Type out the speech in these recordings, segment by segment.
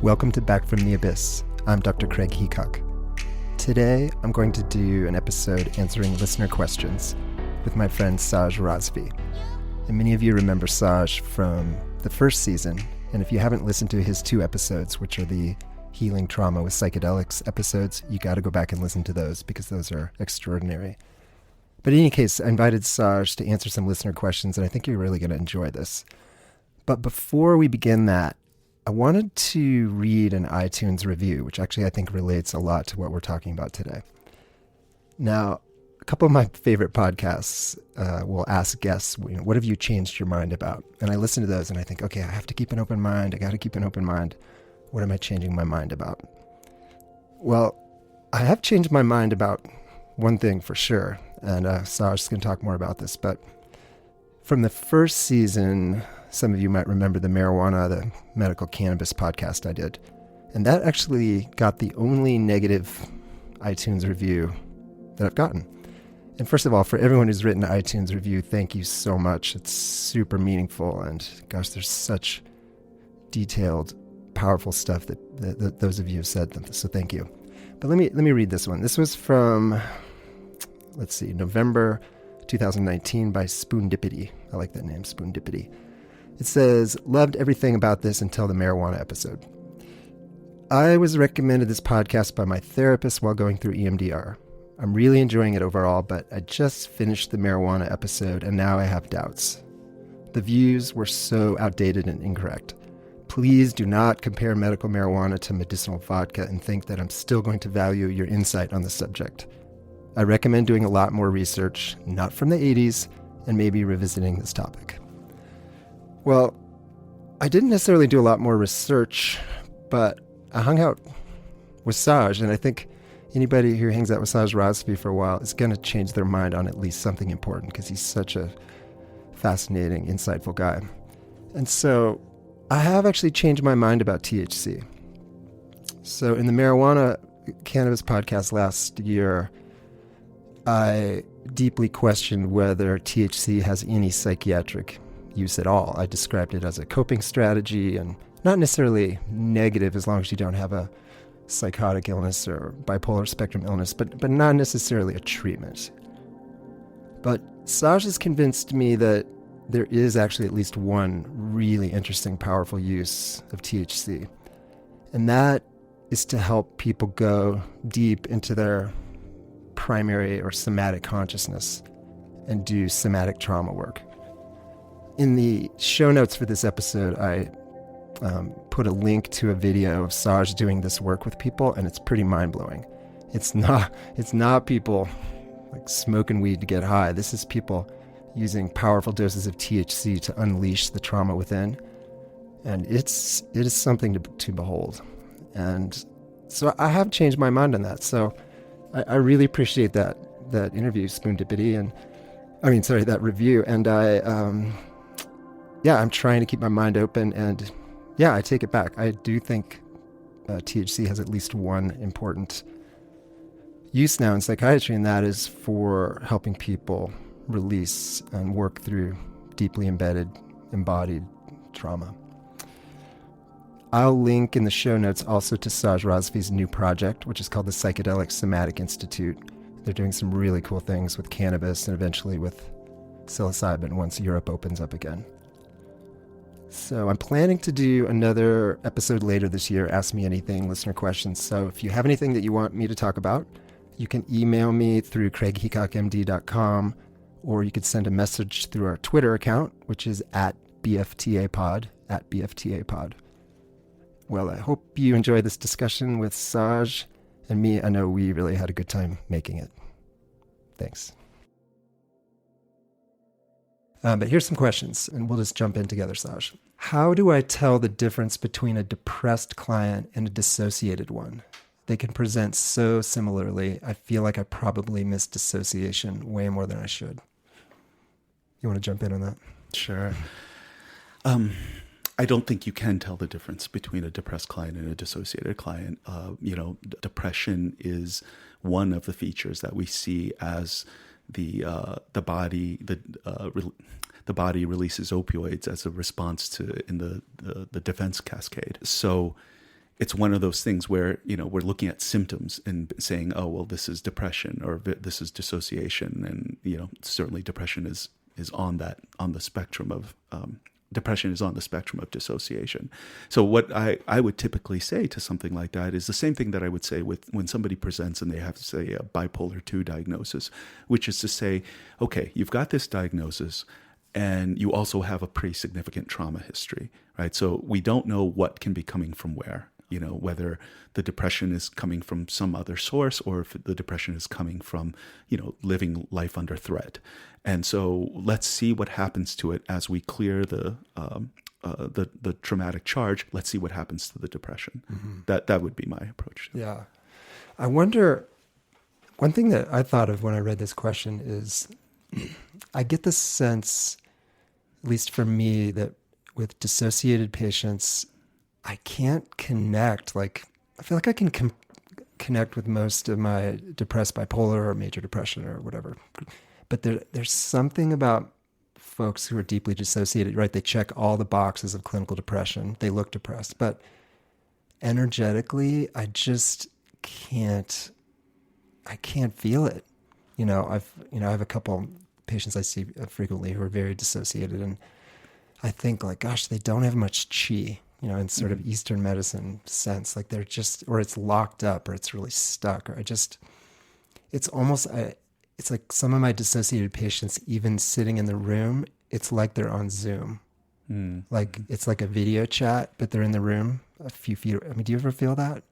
Welcome to Back from the Abyss. I'm Dr. Craig Heacock. Today, I'm going to do an episode answering listener questions with my friend Saj Razvi. And many of you remember Saj from the first season, and if you haven't listened to his 2 episodes, which are the Healing Trauma with Psychedelics episodes, you got to go back and listen to those because those are extraordinary. But in any case, I invited Saj to answer some listener questions, and I think you're really going to enjoy this. But before we begin that, I wanted to read an iTunes review, which actually I think relates a lot to what we're talking about today. Now, a couple of my favorite podcasts will ask guests, what have you changed your mind about? And I listen to those and I think, okay, I have to keep an open mind. I got to keep an open mind. What am I changing my mind about? Well, I have changed my mind about one thing for sure. And Saj is going to talk more about this. But from the first season, some of you might remember the medical cannabis podcast I did. And that actually got the only negative iTunes review that I've gotten. And first of all, for everyone who's written an iTunes review, thank you so much. It's super meaningful. And gosh, there's such detailed, powerful stuff that those of you have said. So thank you. But let me read this one. This was from, November 2019 by Spoondippity. I like that name, Spoondippity. It says, loved everything about this until the marijuana episode. I was recommended this podcast by my therapist while going through EMDR. I'm really enjoying it overall, but I just finished the marijuana episode and now I have doubts. The views were so outdated and incorrect. Please do not compare medical marijuana to medicinal vodka and think that I'm still going to value your insight on the subject. I recommend doing a lot more research, not from the 80s, and maybe revisiting this topic. Well, I didn't necessarily do a lot more research, but I hung out with Saj, and I think anybody who hangs out with Saj Razvi for a while is going to change their mind on at least something important because he's such a fascinating, insightful guy. And so I have actually changed my mind about THC. So in the marijuana cannabis podcast last year, I deeply questioned whether THC has any psychiatric use at all. I described it as a coping strategy and not necessarily negative as long as you don't have a psychotic illness or bipolar spectrum illness, but not necessarily a treatment. But Saj has convinced me that there is actually at least one really interesting, powerful use of THC. And that is to help people go deep into their primary or somatic consciousness and do somatic trauma work. In the show notes for this episode, I put a link to a video of Saj doing this work with people, and it's pretty mind-blowing. It's not people like smoking weed to get high. This is people using powerful doses of THC to unleash the trauma within, and it is something to behold. And so I have changed my mind on that. So I really appreciate that interview, Spoondippity, that review. And I'm trying to keep my mind open, and I take it back. I do think THC has at least one important use now in psychiatry, and that is for helping people release and work through deeply embedded, embodied trauma. I'll link in the show notes also to Saj Razvi's new project, which is called the Psychedelic Somatic Institute. They're doing some really cool things with cannabis and eventually with psilocybin once Europe opens up again. So I'm planning to do another episode later this year, Ask Me Anything, listener questions. So if you have anything that you want me to talk about, you can email me through craigheacockmd.com, or you could send a message through our Twitter account, which is at BFTA Pod. Well, I hope you enjoy this discussion with Saj and me. I know we really had a good time making it. Thanks. But here's some questions, and we'll just jump in together, Saj. How do I tell the difference between a depressed client and a dissociated one? They can present so similarly. I feel like I probably miss dissociation way more than I should. You want to jump in on that? Sure. I don't think you can tell the difference between a depressed client and a dissociated client. Depression is one of the features that we see as the body releases opioids as a response to in the defense cascade. So it's one of those things where, we're looking at symptoms and saying, oh, well, this is depression or this is dissociation. And, certainly depression is on the spectrum of, depression is on the spectrum of dissociation. So what I would typically say to something like that is the same thing that I would say when somebody presents and they have, say, a bipolar 2 diagnosis, which is to say, okay, you've got this diagnosis and you also have a pretty significant trauma history, right? So we don't know what can be coming from where. Whether the depression is coming from some other source or if the depression is coming from, living life under threat. And so let's see what happens to it as we clear the traumatic charge. Let's see what happens to the depression. Mm-hmm. That would be my approach. Yeah. I wonder, one thing that I thought of when I read this question is I get the sense, at least for me, that with dissociated patients, I can't connect. I feel like I can connect with most of my depressed bipolar or major depression or whatever. But there's something about folks who are deeply dissociated, right? They check all the boxes of clinical depression. They look depressed. But energetically, I just can't feel it. I have a couple patients I see frequently who are very dissociated. And I think gosh, they don't have much chi. In sort of Eastern medicine sense, they're just, or it's locked up or it's really stuck, or it's almost, it's like some of my dissociated patients, even sitting in the room, it's like they're on Zoom. It's like a video chat, but they're in the room a few feet. Do you ever feel that?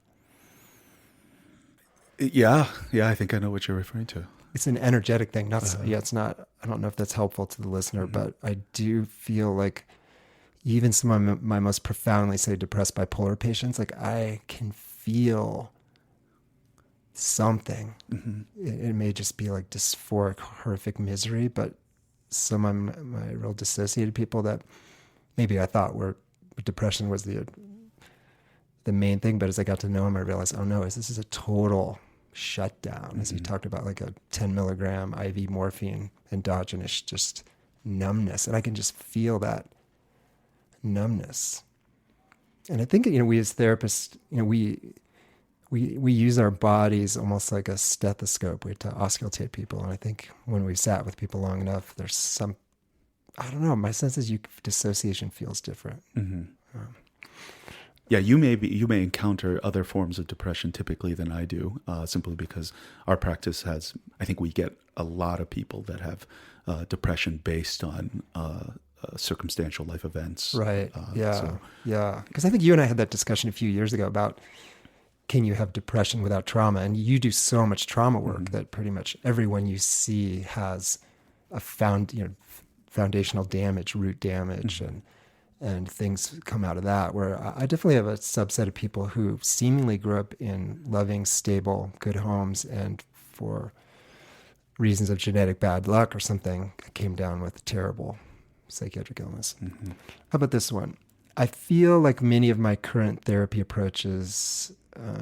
Yeah. I think I know what you're referring to. It's an energetic thing. It's not, I don't know if that's helpful to the listener, but I do feel like even some of my most profoundly, say, depressed bipolar patients, I can feel something. Mm-hmm. It may just be dysphoric, horrific misery, but some of my real dissociated people that maybe I thought were depression was the main thing, but as I got to know them, I realized, oh no, this is a total shutdown. Mm-hmm. As you talked about, a 10 milligram IV morphine, endogenous, just numbness, and I can just feel that numbness. And I think, we as therapists, we use our bodies almost like a stethoscope. We have to auscultate people. And I think when we've sat with people long enough, there's some, I don't know, my sense is dissociation feels different. Mm-hmm. Yeah, you may encounter other forms of depression typically than I do, simply because our practice has, I think we get a lot of people that have depression based on circumstantial life events. Right. Yeah. Because I think you and I had that discussion a few years ago about, can you have depression without trauma? And you do so much trauma work that pretty much everyone you see has a foundational damage, root damage, and things come out of that, where I definitely have a subset of people who seemingly grew up in loving, stable, good homes, and for reasons of genetic bad luck or something, came down with terrible psychiatric illness. Mm-hmm. How about this one? I feel like many of the current therapy approaches, such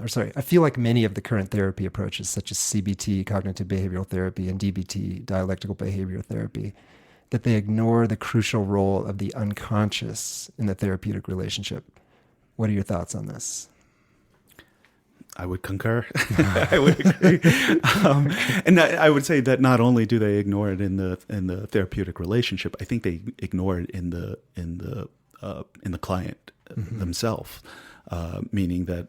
as CBT, cognitive behavioral therapy, and DBT, dialectical behavioral therapy, that they ignore the crucial role of the unconscious in the therapeutic relationship. What are your thoughts on this? I would concur. I would agree. And I would say that not only do they ignore it in the therapeutic relationship, I think they ignore it in the client themselves. Meaning that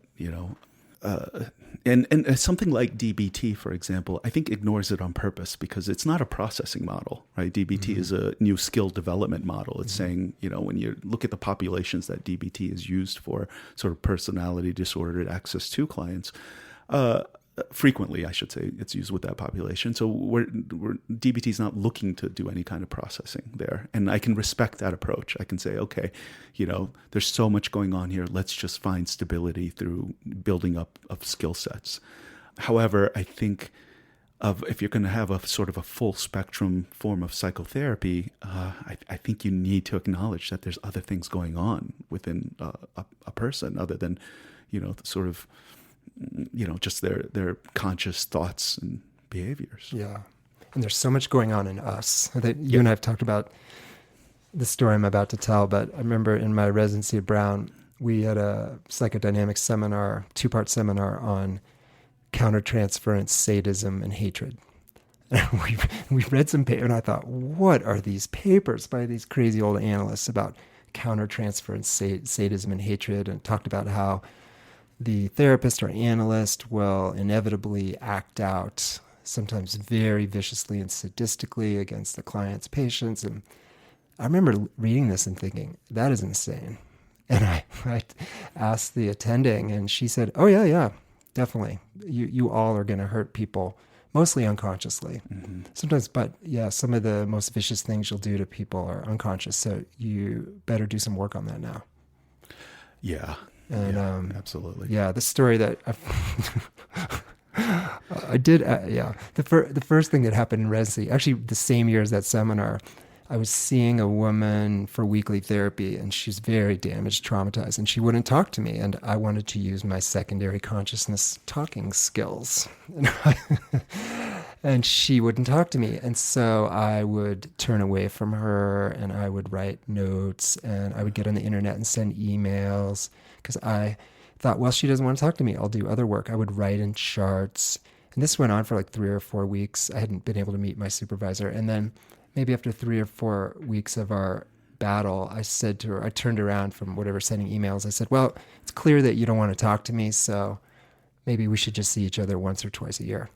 and something like DBT, for example, I think ignores it on purpose because it's not a processing model, right? DBT is a new skill development model. It's saying, when you look at the populations that DBT is used for, sort of personality disordered access to clients, frequently, I should say, it's used with that population. So DBT is not looking to do any kind of processing there. And I can respect that approach. I can say, okay, there's so much going on here. Let's just find stability through building up of skill sets. However, I think if you're going to have a sort of a full spectrum form of psychotherapy, I think you need to acknowledge that there's other things going on within a person other than, sort of, just their conscious thoughts and behaviors. Yeah. And there's so much going on in us. You and I have talked about the story I'm about to tell, but I remember in my residency at Brown, we had a psychodynamic seminar, 2-part seminar on countertransference, sadism, and hatred. we read some paper, and I thought, what are these papers by these crazy old analysts about countertransference, sadism, and hatred, and talked about how the therapist or analyst will inevitably act out, sometimes very viciously and sadistically, against the client's patients. And I remember reading this and thinking, that is insane. And I asked the attending, and she said, oh, yeah, definitely. You all are going to hurt people, mostly unconsciously. Mm-hmm. Sometimes, but yeah, some of the most vicious things you'll do to people are unconscious. So you better do some work on that now. Yeah. And absolutely. Yeah, the story that I did, the first thing that happened in residency, actually the same year as that seminar, I was seeing a woman for weekly therapy, and she's very damaged, traumatized, and she wouldn't talk to me. And I wanted to use my secondary consciousness talking skills. And she wouldn't talk to me. And so I would turn away from her, and I would write notes, and I would get on the internet and send emails, because I thought, well, she doesn't want to talk to me. I'll do other work. I would write in charts. And this went on for like 3 or 4 weeks. I hadn't been able to meet my supervisor. And then maybe after 3 or 4 weeks of our battle, I said to her, I turned around from whatever sending emails. I said, well, it's clear that you don't want to talk to me, so maybe we should just see each other once or twice a year.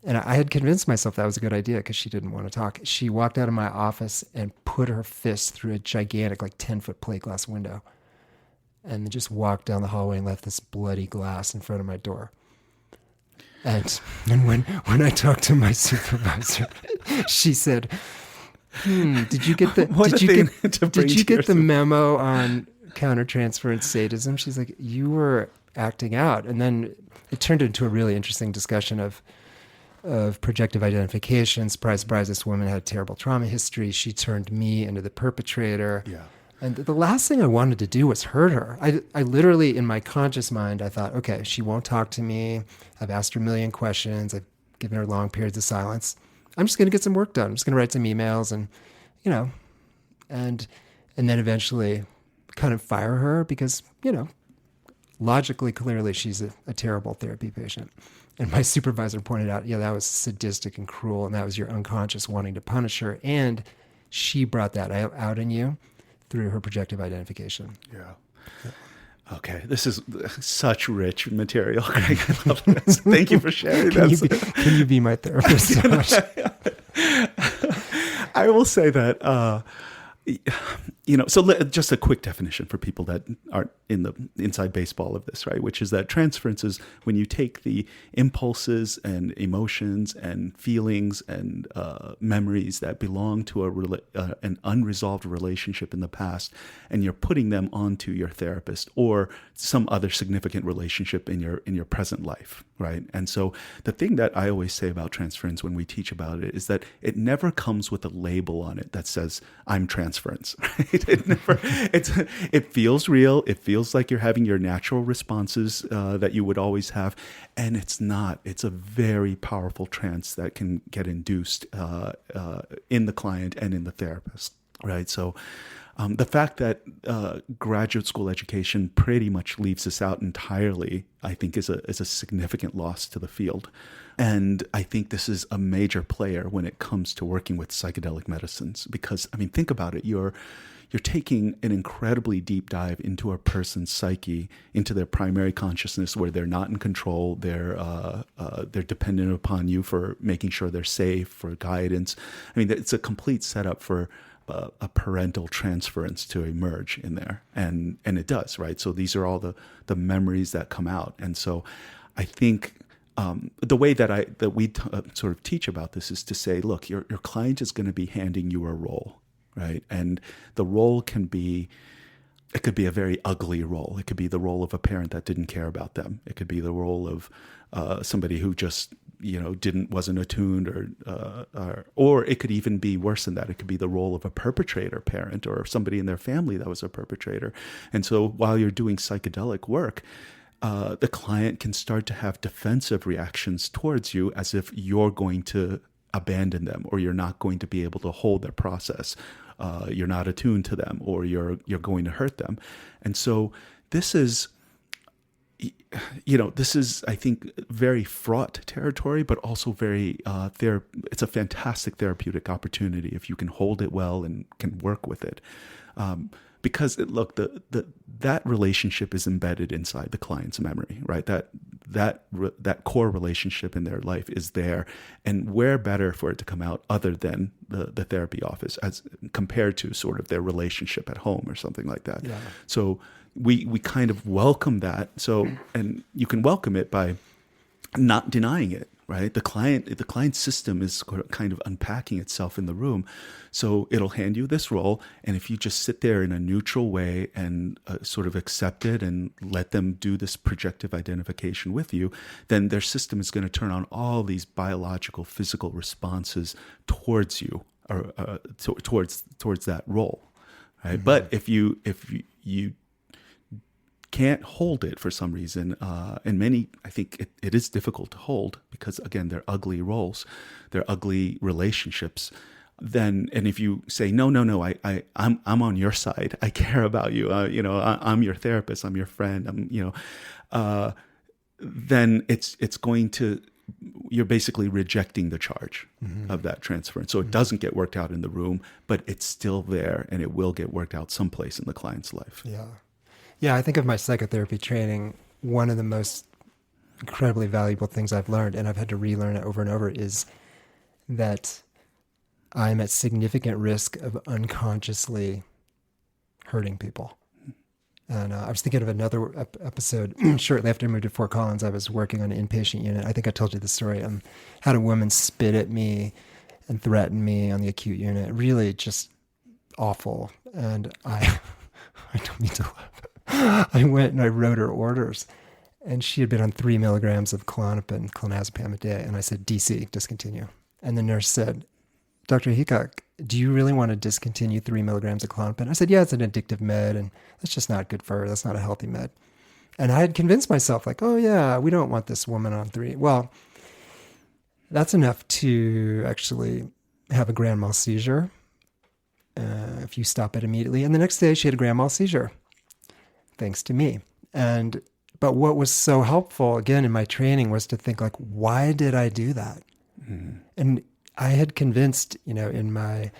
And I had convinced myself that was a good idea because she didn't want to talk. She walked out of my office and put her fist through a gigantic, like 10-foot plate glass window, and then just walked down the hallway and left this bloody glass in front of my door. And when I talked to my supervisor, she said, did you get the memo on countertransference sadism? She's like, you were acting out. And then it turned into a really interesting discussion of projective identification. Surprise, surprise, this woman had a terrible trauma history. She turned me into the perpetrator. Yeah. And the last thing I wanted to do was hurt her. I literally, in my conscious mind, I thought, okay, she won't talk to me. I've asked her a million questions. I've given her long periods of silence. I'm just going to get some work done. I'm just going to write some emails and, and then eventually kind of fire her because, logically, clearly she's a terrible therapy patient. And my supervisor pointed out, that was sadistic and cruel, and that was your unconscious wanting to punish her. And she brought that out in you through her projective identification. Yeah. Okay, this is such rich material, Greg. I love this. Thank you for sharing that. Can you be my therapist? I will say that, so just a quick definition for people that aren't in the inside baseball of this, right? Which is that transference is when you take the impulses and emotions and feelings and memories that belong to an unresolved relationship in the past, and you're putting them onto your therapist or some other significant relationship in your present life, right? And so the thing that I always say about transference when we teach about it is that it never comes with a label on it that says I'm transference, right? It feels real. It feels like you're having your natural responses that you would always have, and it's not. It's a very powerful trance that can get induced in the client and in the therapist, right? So the fact that graduate school education pretty much leaves this out entirely, I think, is a significant loss to the field. And I think this is a major player when it comes to working with psychedelic medicines, because, think about it. You're taking an incredibly deep dive into a person's psyche, into their primary consciousness, where they're not in control. They're dependent upon you for making sure they're safe, for guidance. It's a complete setup for a parental transference to emerge in there, and it does, right? So these are all the memories that come out, and so I think the way that we sort of teach about this is to say, look, your client is going to be handing you a role, right? And the role could be a very ugly role. It could be the role of a parent that didn't care about them. It could be the role of somebody who just wasn't attuned, or it could even be worse than that. It could be the role of a perpetrator parent or somebody in their family that was a perpetrator. And so while you're doing psychedelic work, the client can start to have defensive reactions towards you, as if you're going to abandon them, or you're not going to be able to hold their process. You're not attuned to them, or you're going to hurt them. And so this is, this is, I think, very fraught territory, but also very, it's a fantastic therapeutic opportunity if you can hold it well and can work with it. Because look, that relationship is embedded inside the client's memory, right? That core relationship in their life is there, and where better for it to come out other than the therapy office, as compared to sort of their relationship at home or something like that. Yeah. So we kind of welcome that. So, and you can welcome it by not denying it. Right, the client system is kind of unpacking itself in the room, so it'll hand you this role, and if you just sit there in a neutral way and sort of accept it and let them do this projective identification with you, then their system is going to turn on all these biological, physical responses towards you, or towards that role. Right, but if you can't hold it for some reason, and many, I think it is difficult to hold because, again, they're ugly roles, they're ugly relationships. Then, and if you say no, I'm on your side, I care about you, I'm your therapist, I'm your friend, then it's going to, you're basically rejecting the charge of that transference. So it doesn't get worked out in the room, but it's still there, and it will get worked out someplace in the client's life. Yeah. Yeah, I think of my psychotherapy training, one of the most incredibly valuable things I've learned, and I've had to relearn it over and over, is that I'm at significant risk of unconsciously hurting people. And I was thinking of another episode shortly after I moved to Fort Collins. I was working on an inpatient unit. I think I told you the story. Had a woman spit at me and threaten me on the acute unit. Really just awful. And I don't mean to laugh. I went and I wrote her orders, and she had been on 3 milligrams of Klonopin, clonazepam a day. And I said, DC, discontinue. And the nurse said, Dr. Hickok, do you really want to discontinue 3 milligrams of Klonopin? I said, yeah, it's an addictive med, and that's just not good for her. That's not a healthy med. And I had convinced myself, like, oh yeah, we don't want this woman on 3. Well, that's enough to actually have a grand mal seizure if you stop it immediately. And the next day she had a grand mal seizure, thanks to me. But what was so helpful, again, in my training was to think, like, why did I do that? Mm-hmm. And I had convinced, in my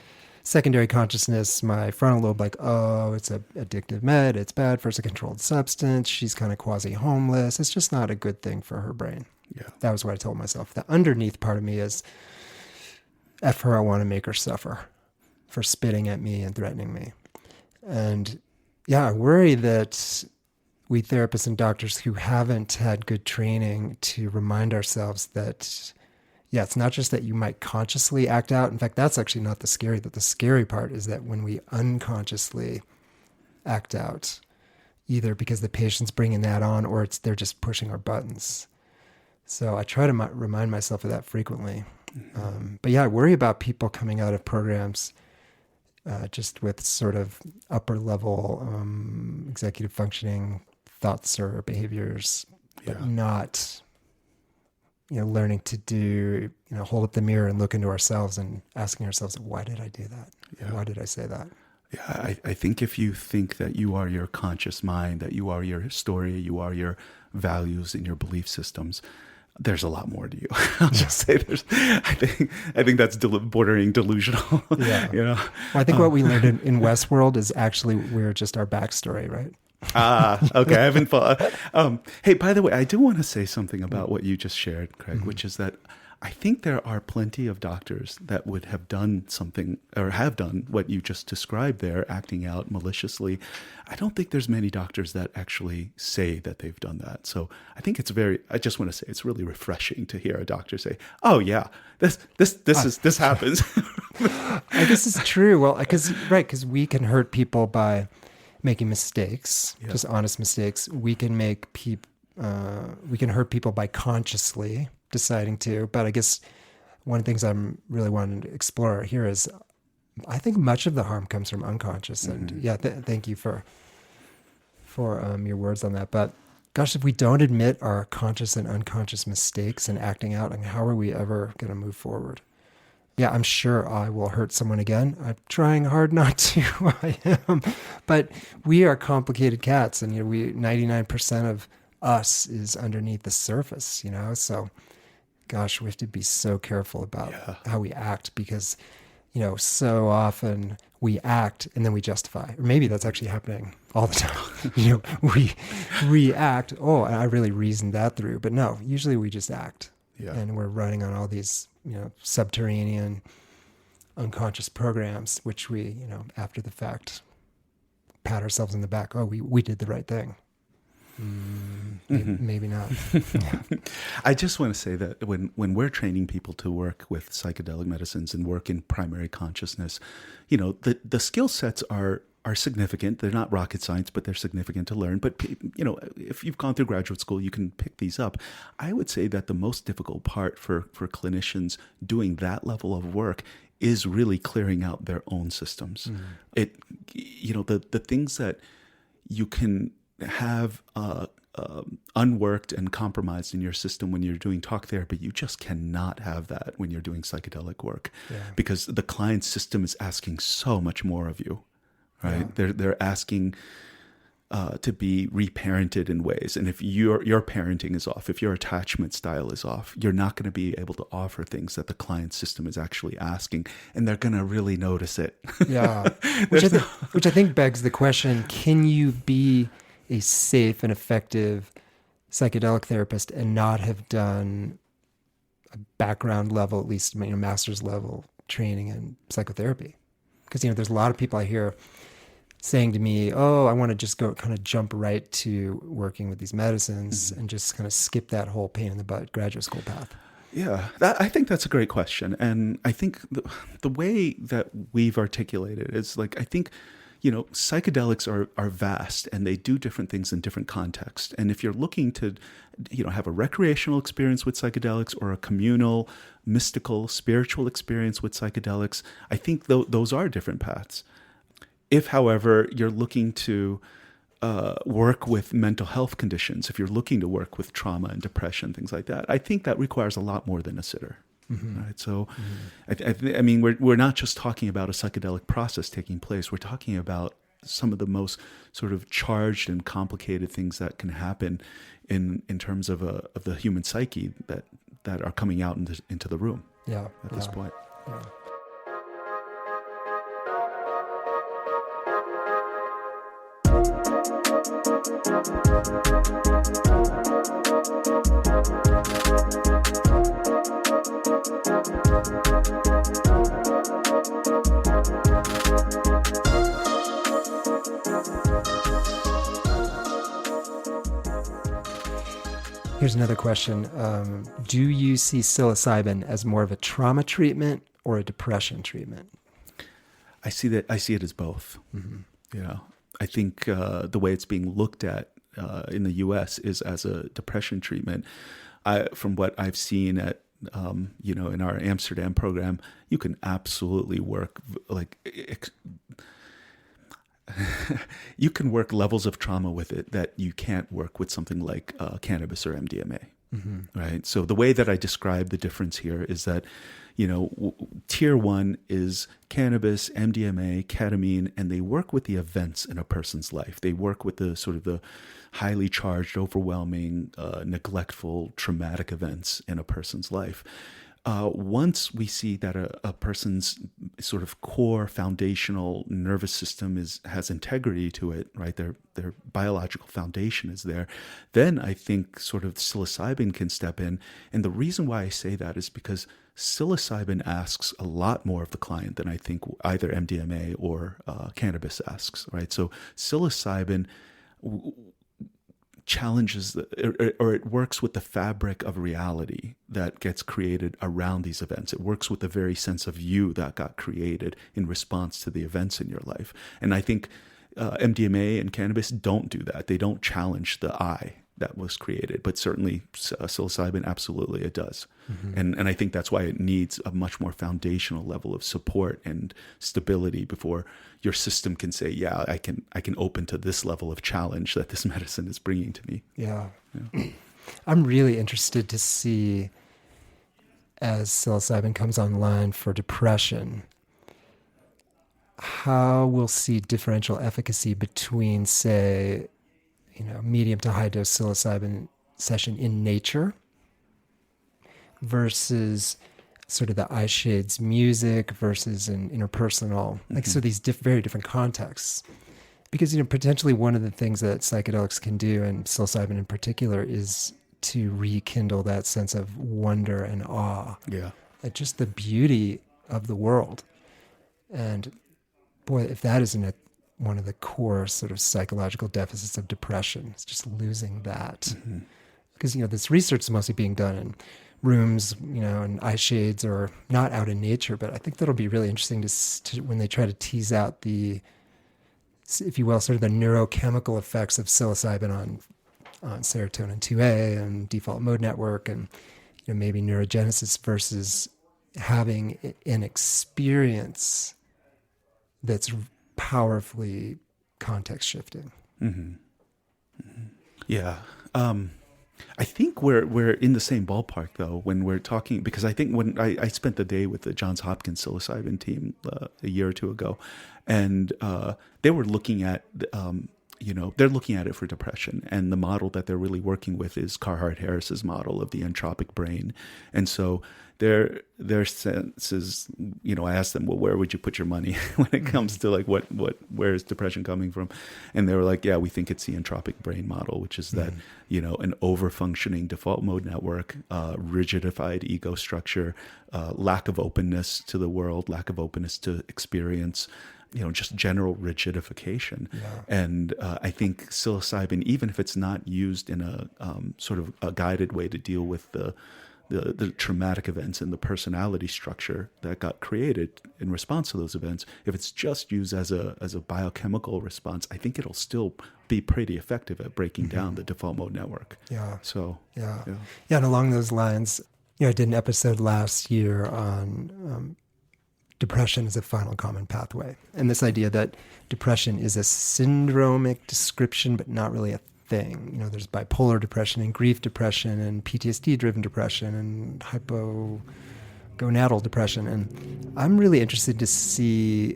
secondary consciousness, my frontal lobe, like, oh, it's an addictive med, it's bad for, it's a controlled substance, she's kind of quasi-homeless, it's just not a good thing for her brain. Yeah. That was what I told myself. The underneath part of me is, F her, I want to make her suffer for spitting at me and threatening me. And yeah, I worry that we therapists and doctors who haven't had good training to remind ourselves that, yeah, it's not just that you might consciously act out. In fact, that's actually not the scary. That the scary part is that when we unconsciously act out, either because the patient's bringing that on or they're just pushing our buttons. So I try to remind myself of that frequently. Mm-hmm. But yeah, I worry about people coming out of programs just with sort of upper level executive functioning thoughts or behaviors, but not, learning to do, hold up the mirror and look into ourselves and asking ourselves, why did I do that? Yeah. Why did I say that? Yeah, I think if you think that you are your conscious mind, that you are your story, you are your values and your belief systems, there's a lot more to you. I'll just say I think that's bordering delusional. Yeah. Well, I think what we learned in Westworld is actually we're just our backstory, right? Okay. I haven't thought. Hey, by the way, I do want to say something about what you just shared, Craig, which is that I think there are plenty of doctors that would have done something or have done what you just described there, acting out maliciously. I don't think there's many doctors that actually say that they've done that. So I think I just want to say it's really refreshing to hear a doctor say, oh yeah, this happens. I guess it's true. Well, because we can hurt people by making mistakes, just honest mistakes. We can we can hurt people by consciously deciding to. But I guess one of the things I'm really wanting to explore here is, I think much of the harm comes from unconscious. And thank you for your words on that. But gosh, if we don't admit our conscious and unconscious mistakes and acting out, how are we ever going to move forward? Yeah, I'm sure I will hurt someone again. I'm trying hard not to. I am. But we are complicated cats, and 99% of us is underneath the surface, So, gosh, we have to be so careful about how we act because, so often we act and then we justify. Or maybe that's actually happening all the time. We react. Oh, I really reasoned that through. But no, usually we just act. Yeah. And we're running on all these, subterranean unconscious programs, which we, after the fact, pat ourselves in the back. Oh, we did the right thing. Maybe not. Yeah. I just want to say that when we're training people to work with psychedelic medicines and work in primary consciousness, the skill sets are significant. They're not rocket science, but they're significant to learn. But, if you've gone through graduate school, you can pick these up. I would say that the most difficult part for clinicians doing that level of work is really clearing out their own systems. The things that you can have unworked and compromised in your system when you're doing talk therapy, you just cannot have that when you're doing psychedelic work because the client's system is asking so much more of you, right? Yeah. They're asking to be reparented in ways. And if your parenting is off, if your attachment style is off, you're not going to be able to offer things that the client's system is actually asking, and they're going to really notice it. Yeah. Which I think begs the question, can you be a safe and effective psychedelic therapist and not have done a background level, at least master's level training in psychotherapy? Because there's a lot of people I hear saying to me, "Oh, I want to just go kind of jump right to working with these medicines and just kind of skip that whole pain in the butt graduate school path." Yeah, I think that's a great question, and I think the way that we've articulated is I think. Psychedelics are vast and they do different things in different contexts. And if you're looking to, have a recreational experience with psychedelics or a communal, mystical, spiritual experience with psychedelics, I think those are different paths. If, however, you're looking to work with mental health conditions, if you're looking to work with trauma and depression, things like that, I think that requires a lot more than a sitter. Right. So, I mean, we're not just talking about a psychedelic process taking place. We're talking about some of the most sort of charged and complicated things that can happen in terms of the human psyche that are coming out into the room. Yeah. At this point. Yeah. Here's another question. Do you see psilocybin as more of a trauma treatment or a depression treatment? I see it as both. Mm-hmm. I think the way it's being looked at in the U.S. is as a depression treatment. From what I've seen at in our Amsterdam program, you can absolutely work you can work levels of trauma with it that you can't work with something like cannabis or MDMA, right? So the way that I describe the difference here is that, tier 1 is cannabis, MDMA, ketamine, and they work with the events in a person's life. They work with the sort of the highly charged, overwhelming, neglectful, traumatic events in a person's life. Once we see that a person's sort of core foundational nervous system has integrity to it, right? Their biological foundation is there. Then I think sort of psilocybin can step in. And the reason why I say that is because psilocybin asks a lot more of the client than I think either MDMA or cannabis asks, right? So psilocybin challenges or it works with the fabric of reality that gets created around these events. It works with the very sense of you that got created in response to the events in your life. And I think MDMA and cannabis don't do that. They don't challenge the I that was created, but certainly psilocybin, absolutely it does. Mm-hmm. And I think that's why it needs a much more foundational level of support and stability before your system can say, yeah, I can open to this level of challenge that this medicine is bringing to me. Yeah. I'm really interested to see as psilocybin comes online for depression, how we'll see differential efficacy between, say, medium to high dose psilocybin session in nature versus sort of the eye shades music versus an interpersonal, like, so these very different contexts. Because, potentially one of the things that psychedelics can do, and psilocybin in particular, is to rekindle that sense of wonder and awe at just the beauty of the world. And boy, if that isn't one of the core sort of psychological deficits of depression, it's just losing that. Because, this research is mostly being done in rooms, and eye shades, or not out in nature. But I think that'll be really interesting to when they try to tease out the, if you will, sort of the neurochemical effects of psilocybin on serotonin 2A and default mode network, and maybe neurogenesis versus having an experience that's powerfully context shifting. Yeah. I think we're in the same ballpark, though, when we're talking, because I think when I spent the day with the Johns Hopkins psilocybin team a year or two ago, and they were looking at, they're looking at it for depression, and the model that they're really working with is Carhart Harris's model of the entropic brain. And so their sense is, I asked them, well, where would you put your money when it comes to like where is depression coming from? And they were like, yeah, we think it's the entropic brain model, which is that, an over-functioning default mode network, rigidified ego structure, lack of openness to the world, lack of openness to experience, just general rigidification. Yeah. And I think psilocybin, even if it's not used in a sort of a guided way to deal with the traumatic events and the personality structure that got created in response to those events, if it's just used as a biochemical response, I think it'll still be pretty effective at breaking down the default mode network. Yeah. So yeah. And along those lines, I did an episode last year on depression as a final common pathway, and this idea that depression is a syndromic description, but not really a thing. There's bipolar depression and grief depression and PTSD-driven depression and hypogonadal depression. And I'm really interested to see,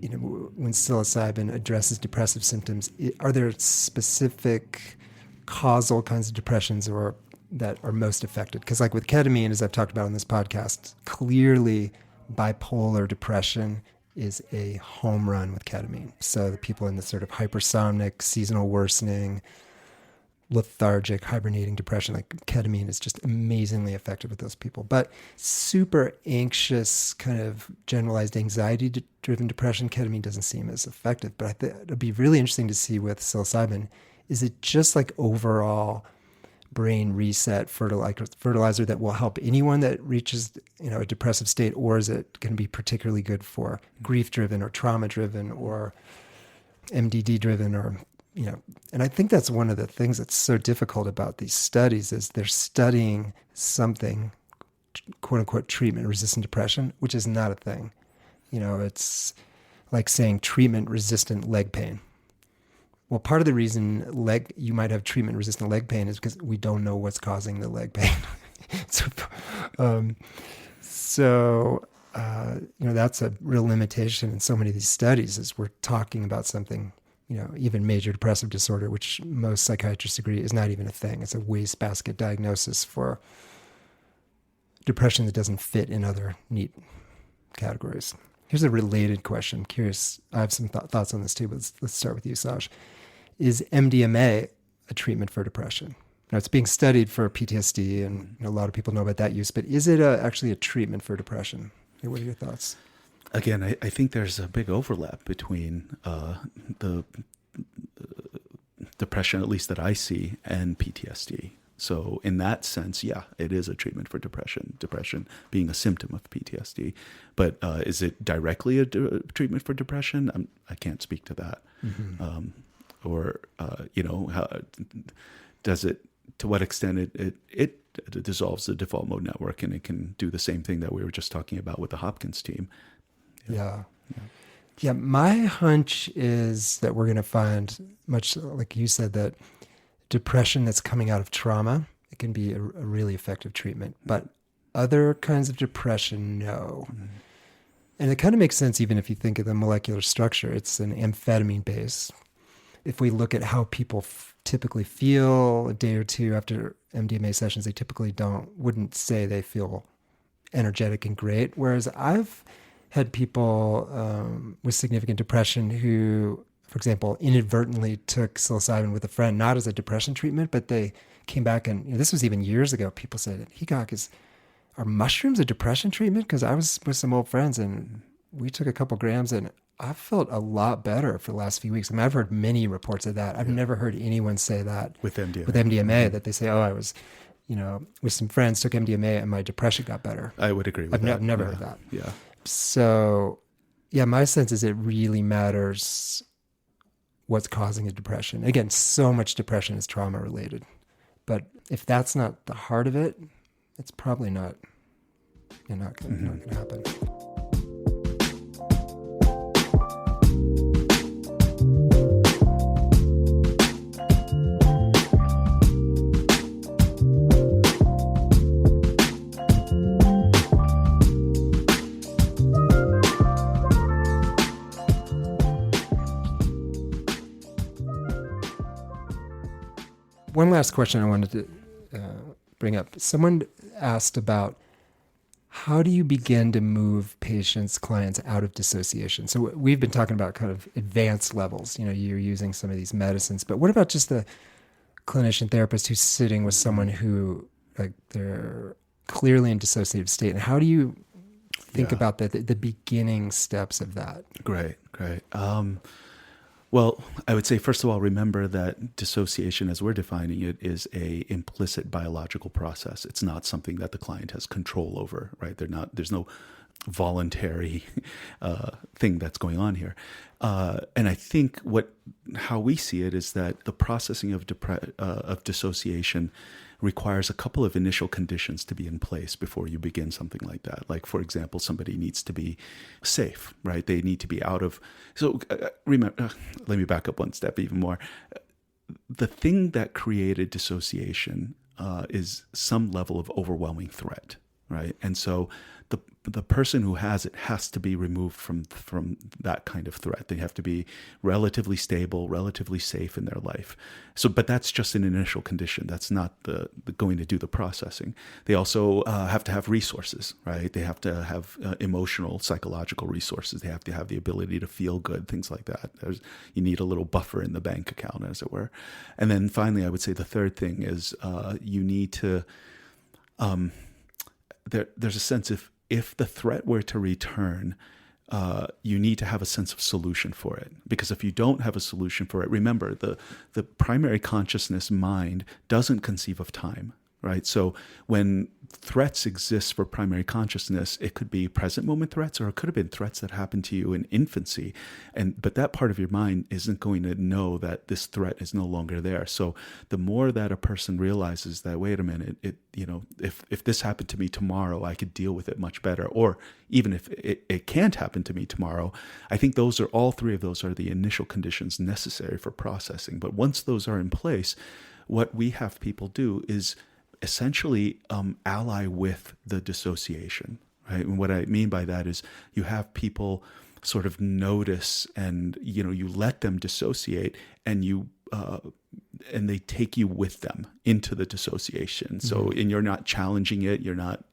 when psilocybin addresses depressive symptoms, are there specific causal kinds of depressions or that are most affected? Because like with ketamine, as I've talked about on this podcast, clearly bipolar depression is a home run with ketamine. So the people in the sort of hypersomnic, seasonal worsening, lethargic, hibernating depression, like ketamine is just amazingly effective with those people. But super anxious, kind of generalized anxiety-driven depression, ketamine doesn't seem as effective. But I think it'd be really interesting to see with psilocybin, is it just like overall brain reset fertilizer that will help anyone that reaches a depressive state, or is it going to be particularly good for grief-driven or trauma-driven or MDD-driven, or and I think that's one of the things that's so difficult about these studies is they're studying something, quote unquote, treatment-resistant depression, which is not a thing. It's like saying treatment-resistant leg pain. Well, part of the reason you might have treatment-resistant leg pain is because we don't know what's causing the leg pain. So that's a real limitation in so many of these studies, is we're talking about something, even major depressive disorder, which most psychiatrists agree is not even a thing. It's a wastebasket diagnosis for depression that doesn't fit in other neat categories. Here's a related question. I'm curious. I have some thoughts on this too, but let's start with you, Saj. Is MDMA a treatment for depression? Now, it's being studied for PTSD, and a lot of people know about that use, but is it actually a treatment for depression? What are your thoughts? Again, I think there's a big overlap between the depression, at least that I see, and PTSD. So in that sense, yeah, it is a treatment for depression being a symptom of PTSD. But is it directly a treatment for depression? I can't speak to that. Mm-hmm. How does it, to what extent it dissolves the default mode network, and it can do the same thing that we were just talking about with the Hopkins team. Yeah. My hunch is that we're going to find, much like you said, that depression that's coming out of trauma, it can be a really effective treatment. But other kinds of depression, no. And it kind of makes sense even if you think of the molecular structure. It's an amphetamine base. If we look at how people typically feel a day or two after MDMA sessions, they typically wouldn't say they feel energetic and great. Whereas I've had people with significant depression who, for example, inadvertently took psilocybin with a friend, not as a depression treatment, but they came back and this was even years ago. People said, Higok, are mushrooms a depression treatment? Because I was with some old friends and we took a couple grams and I felt a lot better for the last few weeks. I mean, I've heard many reports of that. I've never heard anyone say that with MDMA, that they say, oh, I was, with some friends, took MDMA and my depression got better. I would agree with that. I've never heard that. Yeah. So, yeah, my sense is it really matters what's causing a depression. Again, so much depression is trauma related. But if that's not the heart of it, it's probably not going to happen. One last question I wanted to bring up. Someone asked about how do you begin to move patients, clients out of dissociation? So we've been talking about kind of advanced levels. You're using some of these medicines, but what about just the clinician therapist who's sitting with someone who they're clearly in dissociative state? And how do you think about the beginning steps of that? Great. Well, I would say, first of all, remember that dissociation, as we're defining it, is a implicit biological process. It's not something that the client has control over, right? There's no voluntary thing that's going on here. And I think how we see it is that the processing of dissociation requires a couple of initial conditions to be in place before you begin something like that. Like, for example, somebody needs to be safe, right? They need to be out of... So remember, let me back up one step even more. The thing that created dissociation is some level of overwhelming threat, right? And so the person who has it has to be removed from that kind of threat. They have to be relatively stable, relatively safe in their life. So, but that's just an initial condition. That's not the going to do the processing. They also have to have resources, right? They have to have emotional, psychological resources. They have to have the ability to feel good, things like that. You need a little buffer in the bank account, as it were. And then finally, I would say the third thing is you need to... There's a sense if the threat were to return, you need to have a sense of solution for it. Because if you don't have a solution for it, remember, the primary consciousness mind doesn't conceive of time, right? So when threats exist for primary consciousness, it could be present moment threats, or it could have been threats that happened to you in infancy. But that part of your mind isn't going to know that this threat is no longer there. So the more that a person realizes that, wait a minute, if this happened to me tomorrow, I could deal with it much better. Or even if it can't happen to me tomorrow, I think all three of those are the initial conditions necessary for processing. But once those are in place, what we have people do is essentially ally with the dissociation, right? And what I mean by that is you have people sort of notice, and you let them dissociate, and and they take you with them into the dissociation. So, and you're not challenging it. You're not,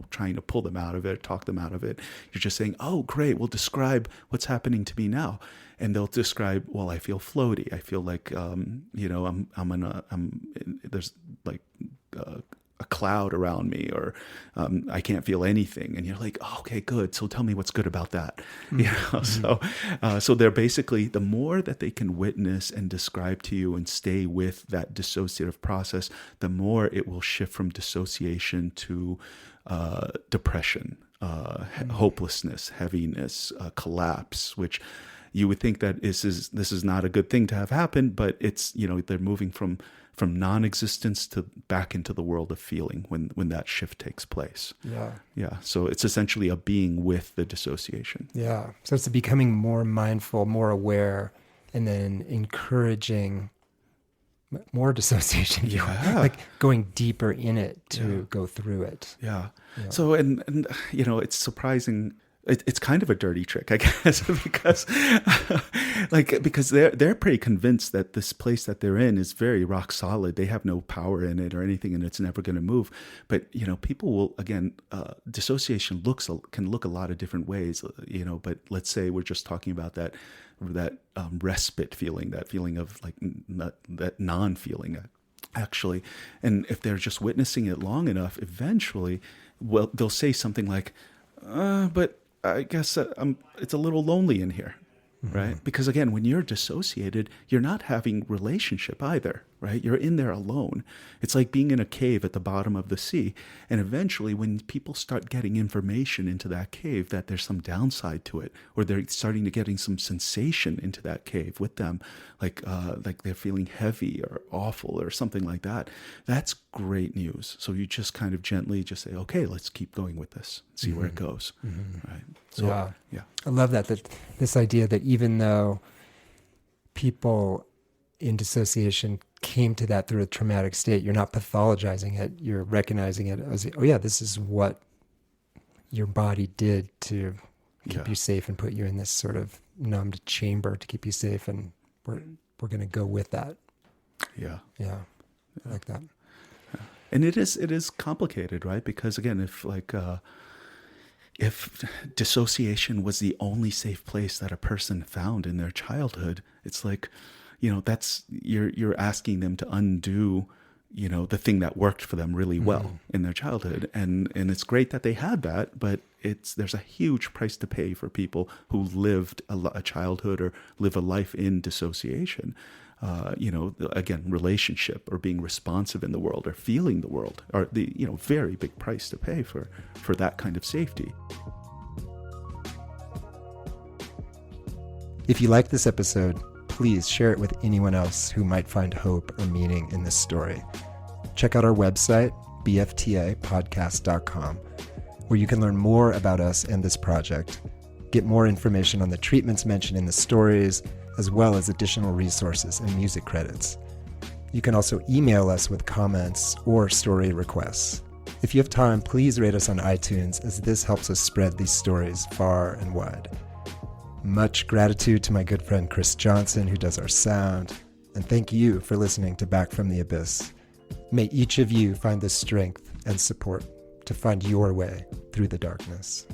trying to pull them out of it, talk them out of it. You're just saying, oh, great. Well, describe what's happening to me now. And they'll describe, well, I feel floaty. I feel like, there's like a cloud around me, or I can't feel anything. And you're like, oh, okay, good. So tell me what's good about that. So they're basically, the more that they can witness and describe to you and stay with that dissociative process, the more it will shift from dissociation to depression, hopelessness, heaviness, collapse, which you would think that this is not a good thing to have happen, but it's, they're moving from non-existence to back into the world of feeling when that shift takes place. Yeah. So it's essentially a being with the dissociation. Yeah. So it's becoming more mindful, more aware, and then encouraging more dissociation. Yeah. Like going deeper in it to go through it. Yeah. So, and it's surprising. It's kind of a dirty trick, I guess, because because they're pretty convinced that this place that they're in is very rock solid. They have no power in it or anything, and it's never going to move. But people will, again, dissociation can look a lot of different ways. But let's say we're just talking about that respite feeling, that feeling of like that non-feeling, actually. And if they're just witnessing it long enough, eventually, well, they'll say something like, "But I guess it's a little lonely in here," right? Because again, when you're dissociated, you're not having relationship either, right? You're in there alone. It's like being in a cave at the bottom of the sea. And eventually, when people start getting information into that cave that there's some downside to it, or they're starting to getting some sensation into that cave with them, like they're feeling heavy or awful or something like that, that's great news. So you just kind of gently just say, okay, let's keep going with this, see where it goes, right? So, yeah. I love that this idea that even though people in dissociation came to that through a traumatic state, you're not pathologizing it. You're recognizing it as, oh yeah, this is what your body did to keep you safe and put you in this sort of numbed chamber to keep you safe. And we're going to go with that. Yeah. Yeah. I like that. Yeah. And it is complicated, right? Because again, if dissociation was the only safe place that a person found in their childhood, it's like, that's you're asking them to undo, the thing that worked for them really well in their childhood. And it's great that they had that, but there's a huge price to pay for people who lived a childhood or live a life in dissociation. Again, relationship or being responsive in the world or feeling the world are the, very big price to pay for that kind of safety. If you like this episode, please share it with anyone else who might find hope or meaning in this story. Check out our website, bftapodcast.com, where you can learn more about us and this project, get more information on the treatments mentioned in the stories, as well as additional resources and music credits. You can also email us with comments or story requests. If you have time, please rate us on iTunes, as this helps us spread these stories far and wide. Much gratitude to my good friend Chris Johnson, who does our sound, and thank you for listening to Back from the Abyss. May each of you find the strength and support to find your way through the darkness.